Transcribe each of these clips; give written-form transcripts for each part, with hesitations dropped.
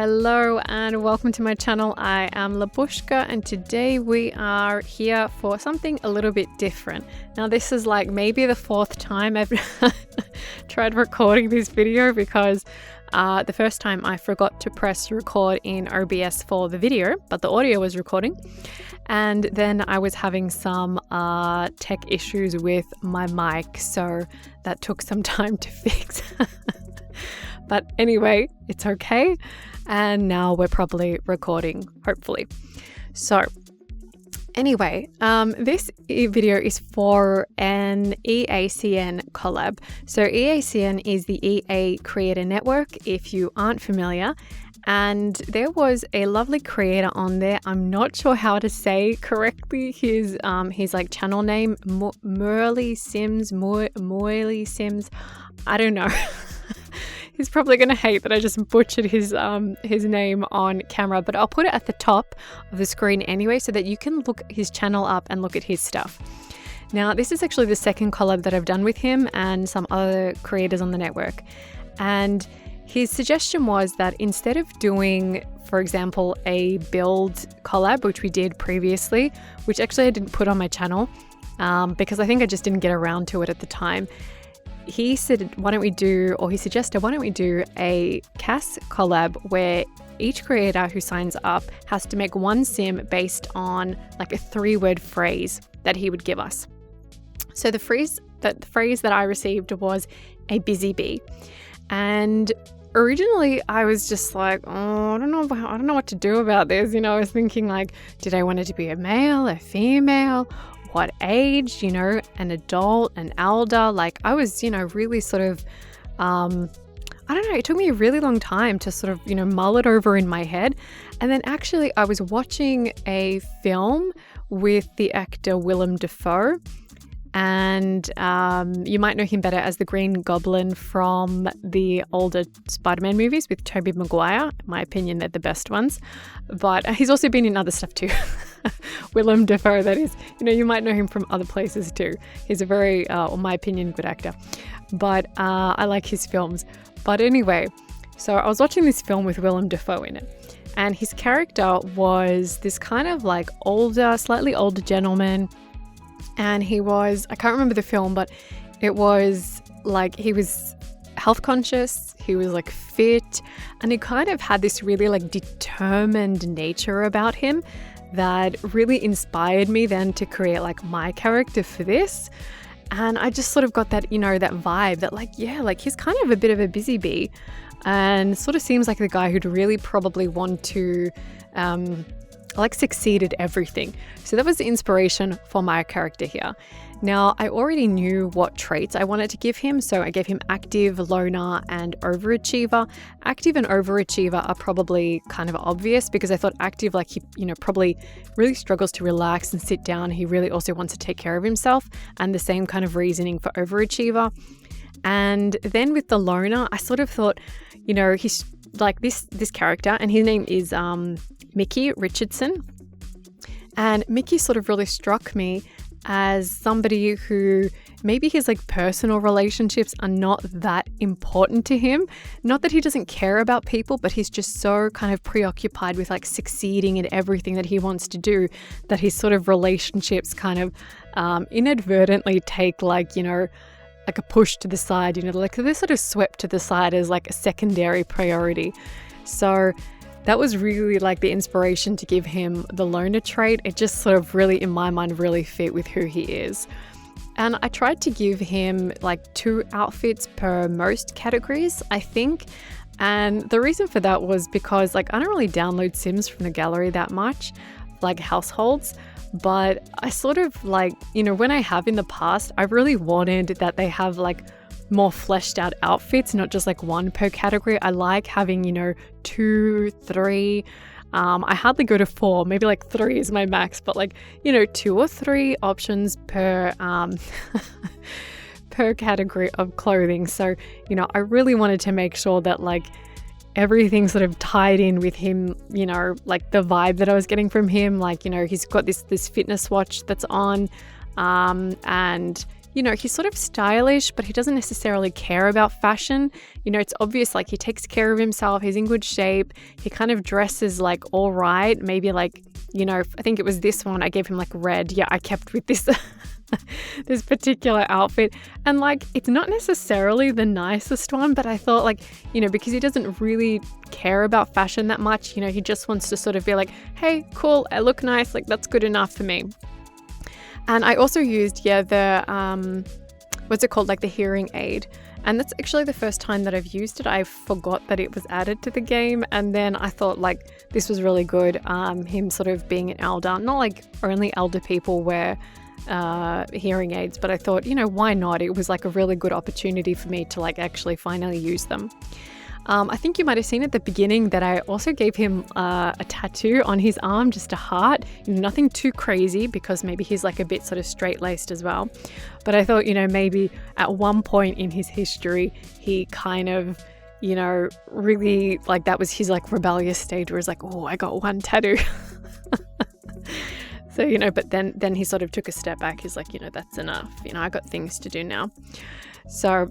Hello and welcome to my channel. I am Labushka and today we are here for something a little bit different. Now this is like maybe the fourth time I've tried recording this video because the first time I forgot to press record in OBS for the video, but the audio was recording. And then I was having some tech issues with my mic, so that took some time to fix. But anyway, it's okay. And now we're probably recording, hopefully. So anyway, this video is for an EACN collab. So EACN is the EA Creator Network, if you aren't familiar. And there was a lovely creator on there. I'm not sure how to say correctly his like channel name, Moily Sims. I don't know. He's probably going to hate that I just butchered his name on camera, but I'll put it at the top of the screen anyway so that you can look his channel up and look at his stuff. Now, this is actually the second collab that I've done with him and some other creators on the network. And his suggestion was that instead of doing, for example, a build collab, which we did previously, which actually I didn't put on my channel because I think I just didn't get around to it at the time. He said, he suggested, why don't we do a CAS collab where each creator who signs up has to make one sim based on like a 3-word phrase that he would give us. So the phrase that I received was a busy bee. And originally I was just like, I don't know what to do about this. You know, I was thinking like, did I want it to be a male, a female? What age, an adult, an elder? Like I was, really sort of, I don't know, it took me a really long time to sort of, mull it over in my head. And then actually I was watching a film with the actor Willem Dafoe. And you might know him better as the Green Goblin from the older Spider-Man movies with Tobey Maguire. In my opinion, they're the best ones. But he's also been in other stuff too. Willem Dafoe, that is. You might know him from other places too. He's a very, in my opinion, good actor. But I like his films. But anyway, so I was watching this film with Willem Dafoe in it. And his character was this kind of like slightly older gentleman. And he was, I can't remember the film, but it was like he was health conscious, he was like fit, and he kind of had this really like determined nature about him that really inspired me then to create like my character for this. And I just sort of got that, that vibe that like, yeah, like he's kind of a bit of a busy bee and sort of seems like the guy who'd really probably want to succeed at everything. So that was the inspiration for my character here. Now, I already knew what traits I wanted to give him, so I gave him active, loner, and overachiever. Active and overachiever are probably kind of obvious because I thought active, like he, probably really struggles to relax and sit down. He really also wants to take care of himself, and the same kind of reasoning for overachiever. And then with the loner, I sort of thought, he's like this character, and his name is Micky Richardson. And Micky sort of really struck me as somebody who maybe his like personal relationships are not that important to him. Not that he doesn't care about people, but he's just so kind of preoccupied with like succeeding in everything that he wants to do that his sort of relationships kind of inadvertently take like, like a push to the side, like they're sort of swept to the side as like a secondary priority. So that was really like the inspiration to give him the loner trait. It just sort of really, in my mind, really fit with who he is. And I tried to give him like 2 outfits per most categories, I think. And the reason for that was because like I don't really download Sims from the gallery that much, like households. But I sort of like, when I have in the past, I really wanted that they have like more fleshed out outfits, not just like 1 per category. I like having, 2, 3. I hardly go to 4, maybe like 3 is my max, but like, 2 or 3 options per per category of clothing. So, I really wanted to make sure that like everything sort of tied in with him, like the vibe that I was getting from him. Like, he's got this fitness watch that's on, and you know, he's sort of stylish, but he doesn't necessarily care about fashion. You know, it's obvious, like, he takes care of himself, he's in good shape, he kind of dresses like all right, maybe like, you know, I think it was this one, I gave him like red. Yeah, I kept with this this particular outfit, and like, it's not necessarily the nicest one, but I thought, like, you know, because he doesn't really care about fashion that much, you know, he just wants to sort of be like, hey, cool, I look nice, like, that's good enough for me. And I also used, the what's it called, like the hearing aid, and that's actually the first time that I've used it. I forgot that it was added to the game, and then I thought, like, this was really good, him sort of being an elder. Not like only elder people wear hearing aids, but I thought, you know, why not? It was like a really good opportunity for me to like actually finally use them. I think you might have seen at the beginning that I also gave him a tattoo on his arm, just a heart. Nothing too crazy, because maybe he's like a bit sort of straight-laced as well. But I thought, you know, maybe at one point in his history, he kind of, you know, really, like, that was his like rebellious stage where he's like, oh, I got one tattoo. So, you know, but then he sort of took a step back. He's like, you know, that's enough. You know, I got things to do now. So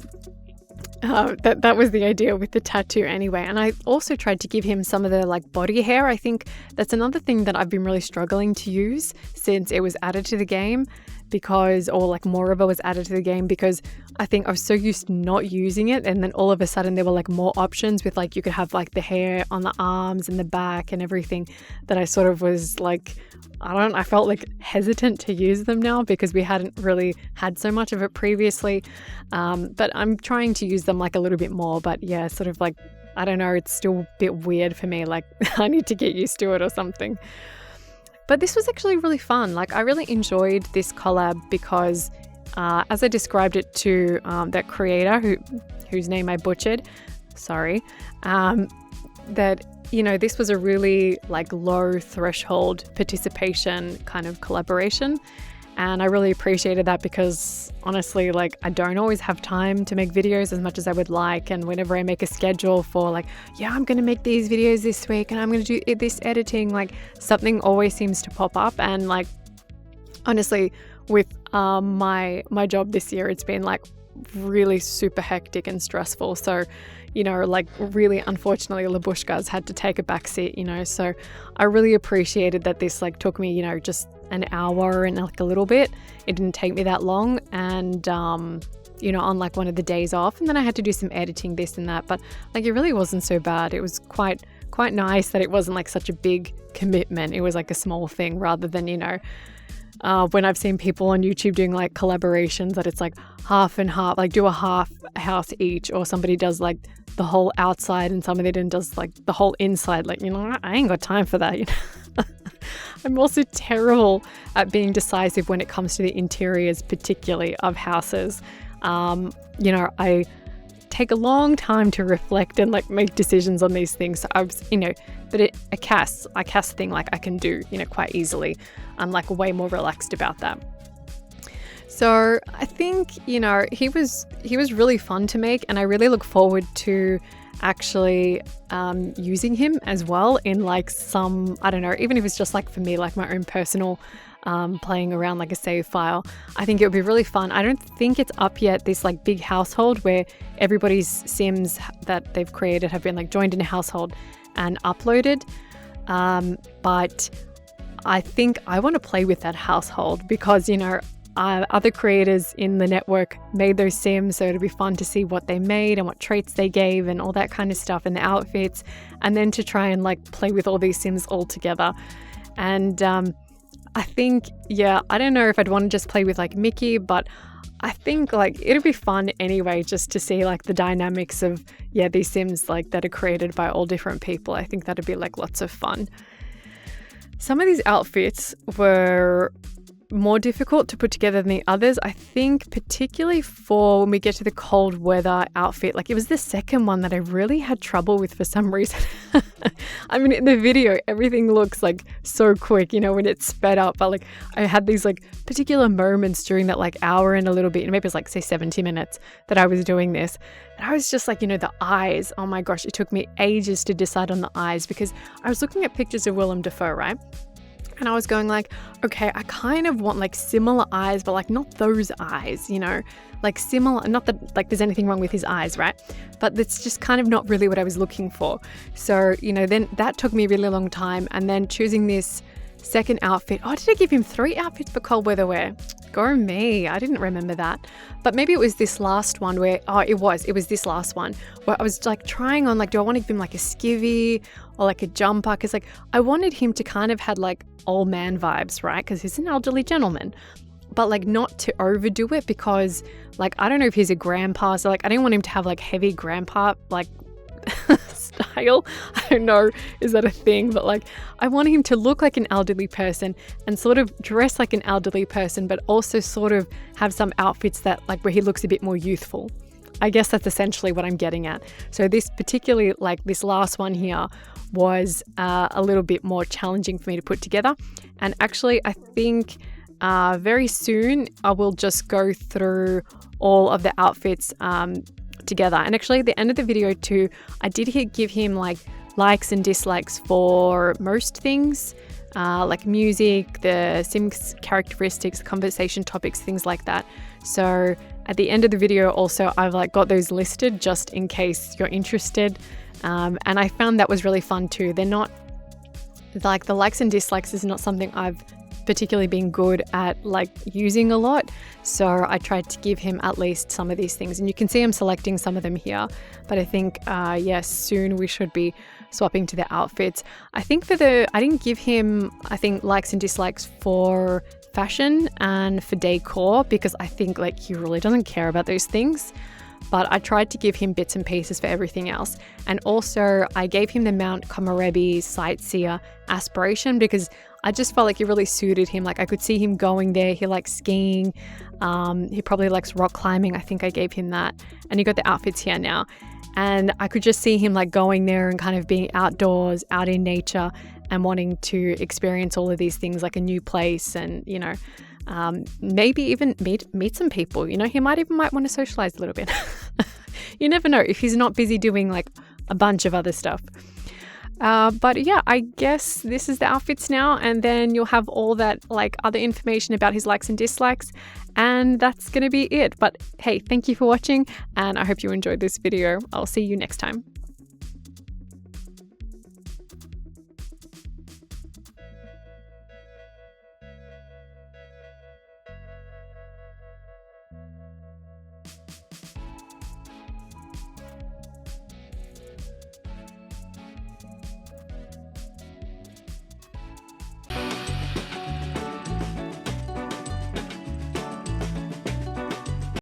that was the idea with the tattoo anyway. And I also tried to give him some of the like body hair. I think that's another thing that I've been really struggling to use since it was added to the game, because, or like moreover was added to the game, because I think I was so used to not using it, and then all of a sudden there were like more options with like, you could have like the hair on the arms and the back and everything, that I sort of was like, I felt like hesitant to use them now, because we hadn't really had so much of it previously. But I'm trying to use them like a little bit more, but yeah, sort of like, I don't know, it's still a bit weird for me. Like, I need to get used to it or something. But this was actually really fun. Like, I really enjoyed this collab because as I described it to that creator whose name I butchered, sorry, that, you know, this was a really like low threshold participation kind of collaboration. And I really appreciated that, because honestly, like, I don't always have time to make videos as much as I would like. And whenever I make a schedule for like, yeah, I'm going to make these videos this week and I'm going to do this editing, like, something always seems to pop up. And like, honestly, with my job this year, it's been like really super hectic and stressful. So, you know, like, really, unfortunately, Labushka's had to take a backseat, you know. So I really appreciated that this like took me, you know, just an hour and like a little bit. It didn't take me that long, and you know, on like one of the days off, and then I had to do some editing, this and that, but like, it really wasn't so bad. It was quite nice that it wasn't like such a big commitment. It was like a small thing, rather than, you know, when I've seen people on YouTube doing like collaborations that it's like half and half, like do a half house each, or somebody does like the whole outside and somebody then does like the whole inside. Like, you know, I ain't got time for that, you know. I'm also terrible at being decisive when it comes to the interiors, particularly of houses. You know, I take a long time to reflect and like make decisions on these things. So I was, you know, but a CAS thing, like, I can do, you know, quite easily. I'm like way more relaxed about that. So I think, you know, he was really fun to make, and I really look forward to actually using him as well in like some, I don't know, even if it's just like for me, like my own personal playing around like a save file. I think it would be really fun. I don't think it's up yet, this like big household where everybody's Sims that they've created have been like joined in a household and uploaded. But I think I want to play with that household, because, you know, other creators in the network made those Sims, so it'd be fun to see what they made and what traits they gave and all that kind of stuff, and the outfits, and then to try and like play with all these Sims all together. And I think, yeah, I don't know if I'd want to just play with like Micky, but I think like it'd be fun anyway, just to see like the dynamics of, yeah, these Sims like that are created by all different people. I think that'd be like lots of fun. Some of these outfits were more difficult to put together than the others. I think particularly for when we get to the cold weather outfit, like it was the second one that I really had trouble with for some reason. I mean, in the video, everything looks like so quick, you know, when it's sped up, but like I had these like particular moments during that like hour and a little bit, and maybe it was like say 70 minutes that I was doing this. And I was just like, you know, the eyes, oh my gosh, it took me ages to decide on the eyes, because I was looking at pictures of Willem Dafoe, right? And I was going like, okay, I kind of want like similar eyes, but like not those eyes, you know, like similar, not that like there's anything wrong with his eyes, right? But that's just kind of not really what I was looking for. So, you know, then that took me a really long time. And then choosing this second outfit. Oh, did I give him 3 outfits for cold weather wear? Go me. I didn't remember that. But maybe it was this last one where, it was this last one where I was like trying on like, do I want to give him like a skivvy or like a jumper? Because like I wanted him to kind of had like old man vibes, right? Because he's an elderly gentleman. But like not to overdo it, because like I don't know if he's a grandpa, so like I didn't want him to have like heavy grandpa like style. I don't know, is that a thing? But like I want him to look like an elderly person and sort of dress like an elderly person, but also sort of have some outfits that like where he looks a bit more youthful. I guess that's essentially what I'm getting at. So this particularly, like this last one here, was a little bit more challenging for me to put together. And actually I think very soon I will just go through all of the outfits together. And actually at the end of the video too, I did give him like likes and dislikes for most things, like music, the Sims characteristics, conversation topics, things like that. So at the end of the video also, I've like got those listed just in case you're interested. And I found that was really fun too. They're not like the likes and dislikes is not something I've particularly been good at like using a lot. So I tried to give him at least some of these things, and you can see I'm selecting some of them here. But I think, yes, soon we should be swapping to the outfits. I think I didn't give him, I think, likes and dislikes for fashion and for decor, because I think like he really doesn't care about those things. But I tried to give him bits and pieces for everything else. And also I gave him the Mount Komorebi sightseer aspiration, because I just felt like it really suited him. Like I could see him going there. He likes skiing. He probably likes rock climbing. I think I gave him that. And you got the outfits here now. And I could just see him like going there and kind of being outdoors, out in nature, and wanting to experience all of these things, like a new place, and, you know, maybe even meet some people. You know, he might want to socialize a little bit. You never know if he's not busy doing like a bunch of other stuff. But yeah, I guess this is the outfits now, and then you'll have all that like other information about his likes and dislikes, and that's gonna be it. But hey, thank you for watching, and I hope you enjoyed this video. I'll see you next time.